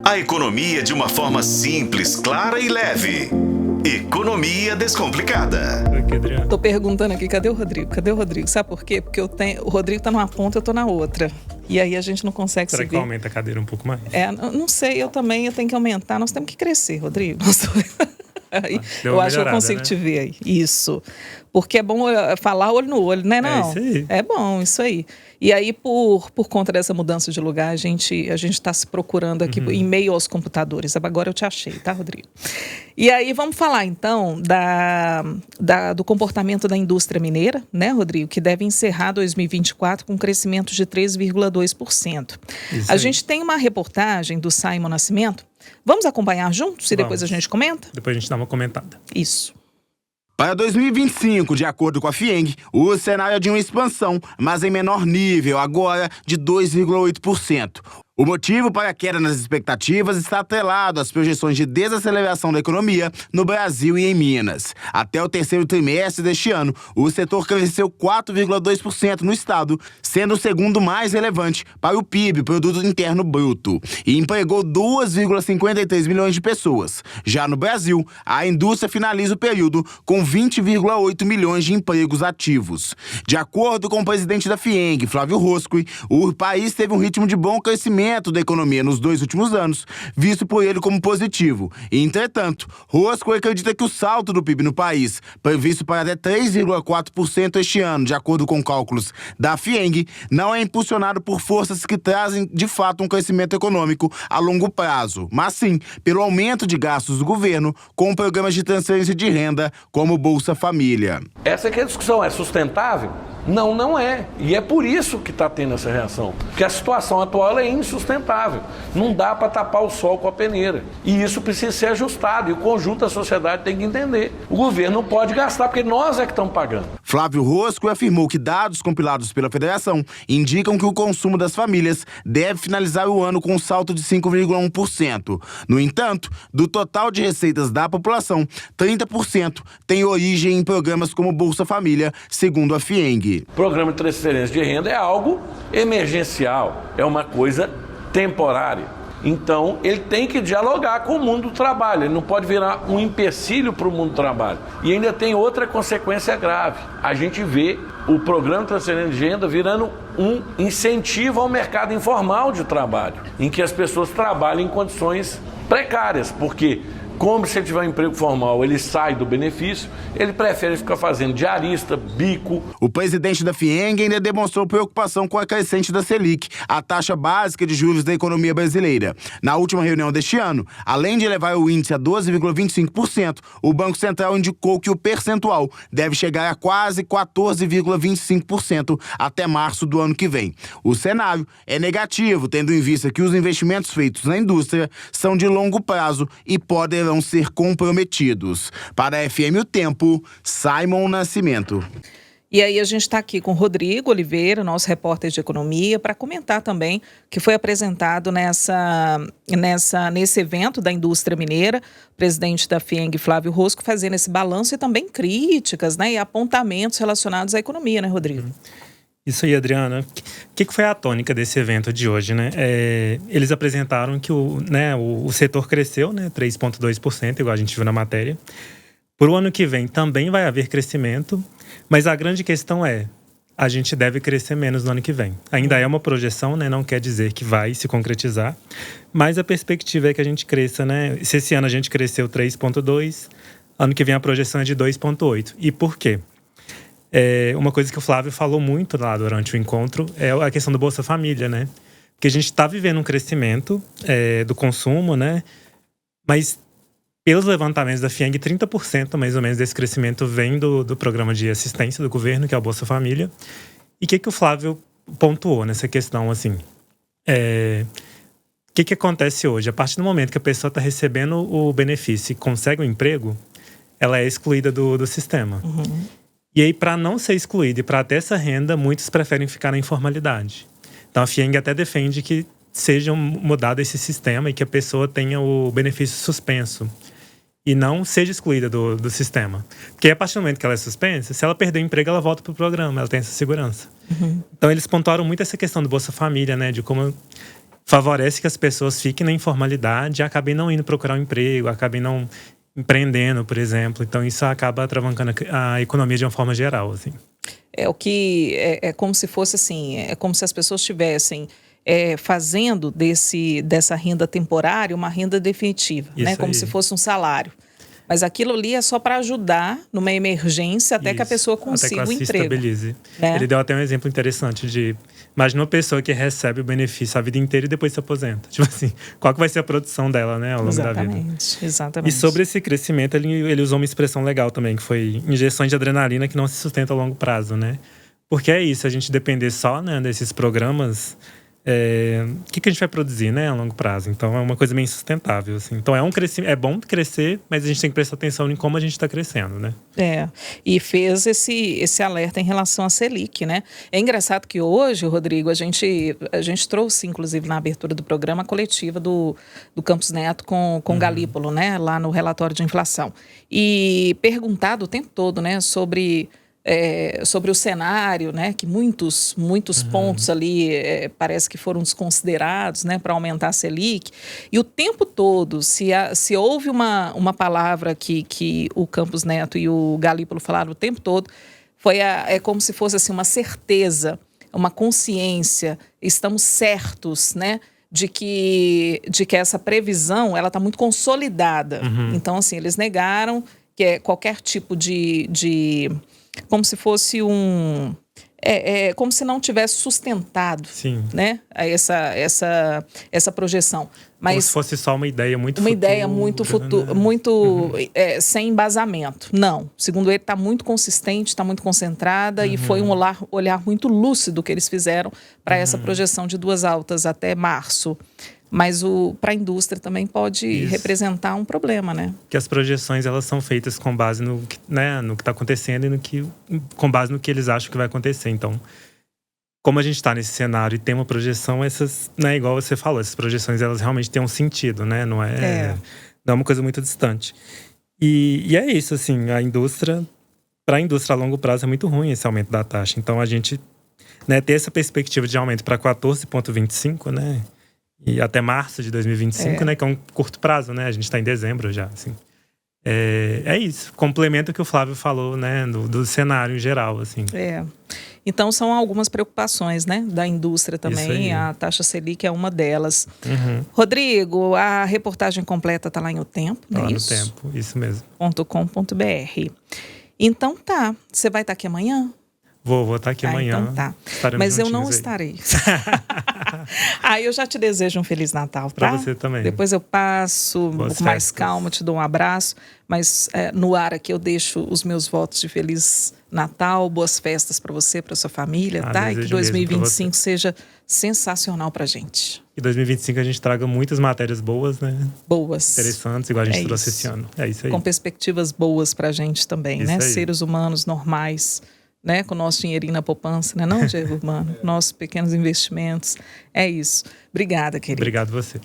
A economia de uma forma simples, clara e leve. Economia Descomplicada. Tô perguntando aqui, cadê o Rodrigo? Cadê o Rodrigo? Sabe por quê? Porque o Rodrigo tá numa ponta, eu tô na outra. E aí a gente não consegue Será se que ver. aumenta a cadeira um pouco mais? Não sei, eu tenho que aumentar. Nós temos que crescer, Rodrigo. Aí, Deu eu uma acho que eu melhorada, consigo né? te ver aí. Isso. Porque é bom falar olho no olho, né? Não? É isso aí. É bom, isso aí. E aí, por conta dessa mudança de lugar, a gente está se procurando aqui em meio aos computadores. Agora eu te achei, tá, Rodrigo? E aí, vamos falar, então, do comportamento da indústria mineira, né, Rodrigo? Que deve encerrar 2024 com um crescimento de 3,2%. Isso A aí. gente tem uma reportagem do Simon Nascimento. Vamos acompanhar juntos e depois a gente comenta? Depois a gente dá uma comentada. Isso. Para 2025, de acordo com a FIENG, o cenário é de uma expansão, mas em menor nível, agora de 2,8%. O motivo para a queda nas expectativas está atrelado às projeções de desaceleração da economia no Brasil e em Minas. Até o terceiro trimestre deste ano, o setor cresceu 4,2% no estado, sendo o segundo mais relevante para o PIB, Produto Interno Bruto, e empregou 2,53 milhões de pessoas. Já no Brasil, a indústria finaliza o período com 20,8 milhões de empregos ativos. De acordo com o presidente da FIENG, Flávio Roscoe, o país teve um ritmo de bom crescimento da economia nos 2 últimos anos, visto por ele como positivo. Entretanto, Roscoe acredita que o salto do PIB no país, previsto para até 3,4% este ano, de acordo com cálculos da FIENG, não é impulsionado por forças que trazem, de fato, um crescimento econômico a longo prazo, mas sim pelo aumento de gastos do governo com programas de transferência de renda, como o Bolsa Família. Essa aqui é a discussão, é sustentável? Não, não é. E é por isso que está tendo essa reação. Porque a situação atual é insustentável. Não dá para tapar o sol com a peneira. E isso precisa ser ajustado. E o conjunto da sociedade tem que entender. O governo não pode gastar, porque nós é que estamos pagando. Flávio Roscoe afirmou que dados compilados pela federação indicam que o consumo das famílias deve finalizar o ano com um salto de 5,1%. No entanto, do total de receitas da população, 30% tem origem em programas como Bolsa Família, segundo a FIENG. Programa de transferência de renda é algo emergencial, é uma coisa temporária. Então, ele tem que dialogar com o mundo do trabalho, ele não pode virar um empecilho para o mundo do trabalho. E ainda tem outra consequência grave. A gente vê o programa de transferência de renda virando um incentivo ao mercado informal de trabalho, em que as pessoas trabalham em condições precárias, porque como se ele tiver um emprego formal, ele sai do benefício, ele prefere ficar fazendo diarista, bico. O presidente da FIENG ainda demonstrou preocupação com a crescente da Selic, a taxa básica de juros da economia brasileira. Na última reunião deste ano, além de elevar o índice a 12,25%, o Banco Central indicou que o percentual deve chegar a quase 14,25% até março do ano que vem. O cenário é negativo, tendo em vista que os investimentos feitos na indústria são de longo prazo e poderão ser comprometidos. Para a FM O Tempo, Simon Nascimento. E aí a gente está aqui com o Rodrigo Oliveira, nosso repórter de economia, para comentar também o que foi apresentado nesse evento da indústria mineira, o presidente da FIENG, Flávio Roscoe, fazendo esse balanço e também críticas, né, e apontamentos relacionados à economia, né, Rodrigo? Isso aí, Adriana. O que foi a tônica desse evento de hoje, né? Eles apresentaram que o setor cresceu, né, 3,2%, igual a gente viu na matéria. Para o ano que vem também vai haver crescimento, mas a grande questão é, a gente deve crescer menos no ano que vem. Ainda é uma projeção, né? Não quer dizer que vai se concretizar, mas a perspectiva é que a gente cresça, né? Se esse ano a gente cresceu 3,2%, ano que vem a projeção é de 2,8%. E por quê? Uma coisa que o Flávio falou muito lá durante o encontro é a questão do Bolsa Família, né? Porque a gente está vivendo um crescimento do consumo, né? Mas pelos levantamentos da FIENG, 30% mais ou menos desse crescimento vem do programa de assistência do governo, que é o Bolsa Família. E o que o Flávio pontuou nessa questão, assim? O que acontece hoje? A partir do momento que a pessoa está recebendo o benefício e consegue um emprego, ela é excluída do sistema. Uhum. E aí, para não ser excluído e para ter essa renda, muitos preferem ficar na informalidade. Então, a FIENG até defende que seja mudado esse sistema e que a pessoa tenha o benefício suspenso e não seja excluída do sistema. Porque a partir do momento que ela é suspensa, se ela perder o emprego, ela volta para o programa, ela tem essa segurança. Uhum. Então, eles pontuaram muito essa questão do Bolsa Família, né? De como favorece que as pessoas fiquem na informalidade e acabem não indo procurar um emprego, acabem não empreendendo, por exemplo. Então isso acaba atravancando a economia de uma forma geral, assim. É o que é como se fosse assim, é como se as pessoas estivessem fazendo dessa renda temporária uma renda definitiva, né? Isso Como aí. se fosse um salário. Mas aquilo ali é só para ajudar numa emergência até que a Isso. pessoa Até que consiga ela o se emprego. estabilize. Né? Ele deu até um exemplo interessante de... Imagina uma pessoa que recebe o benefício a vida inteira e depois se aposenta. Tipo assim, qual que vai ser a produção dela, né, ao longo da vida? Exatamente. E sobre esse crescimento, ele usou uma expressão legal também, que foi injeções de adrenalina que não se sustenta a longo prazo, né? Porque é isso, a gente depender só, né, desses programas, o que a gente vai produzir, né, a longo prazo? Então é uma coisa meio insustentável, assim. Então é bom crescer, mas a gente tem que prestar atenção em como a gente está crescendo, né? E fez esse alerta em relação à Selic, né? É engraçado que hoje, Rodrigo, a gente trouxe, inclusive, na abertura do programa, a coletiva do Campos Neto com Galípolo, né? Lá no relatório de inflação. E perguntado o tempo todo, né? Sobre o cenário, né? Que muitos pontos ali parece que foram desconsiderados, né? Para aumentar a Selic. E o tempo todo, se houve uma palavra que o Campos Neto e o Galípolo falaram o tempo todo, é como se fosse assim, uma certeza, uma consciência, estamos certos, né? De que essa previsão ela está muito consolidada. Então, assim, eles negaram que qualquer tipo de como se fosse como se não tivesse sustentado, Sim. Né, essa projeção. Mas como se fosse só uma ideia muito uma futura, ideia muito sem embasamento. Não. Segundo ele, está muito consistente, está muito concentrada e foi um olhar muito lúcido que eles fizeram para essa projeção de 2 altas até março. Mas para a indústria também pode representar um problema, né? Que as projeções elas são feitas com base no que está acontecendo e com base no que eles acham que vai acontecer. Então, como a gente está nesse cenário e tem uma projeção, essas, né, igual você falou, essas projeções elas realmente têm um sentido, né? Não é uma coisa muito distante. E é isso, assim, para a indústria a longo prazo é muito ruim esse aumento da taxa. Então, a gente, né, ter essa perspectiva de aumento para 14,25, né? E até março de 2025, né? Que é um curto prazo, né? A gente está em dezembro já, assim. É isso. Complementa o que o Flávio falou, né? Do cenário em geral, assim. Então, são algumas preocupações, né? Da indústria também. A taxa Selic é uma delas. Rodrigo, a reportagem completa está lá em O Tempo, não é isso? Lá no Tempo, isso mesmo. .com.br. Então tá. Você vai estar aqui amanhã? Vou estar aqui amanhã. Então tá. Estaremos Mas eu não juntinhos estarei. Eu já te desejo um Feliz Natal, tá? Pra você também. Depois eu passo Boas com mais festas. calma, te dou um abraço. Mas no ar aqui eu deixo os meus votos de Feliz Natal, boas festas para você, para sua família, tá? E que desejo mesmo pra 2025 seja sensacional pra gente. E 2025 a gente traga muitas matérias boas, né? Boas. Interessantes, igual a gente trouxe esse ano. É isso aí. Com perspectivas boas pra gente também, Isso né? aí. Seres humanos normais, né? Com o nosso dinheirinho na poupança, né? Não, Diego Urbano? Nossos pequenos investimentos. É isso. Obrigada, querido. Obrigado a você.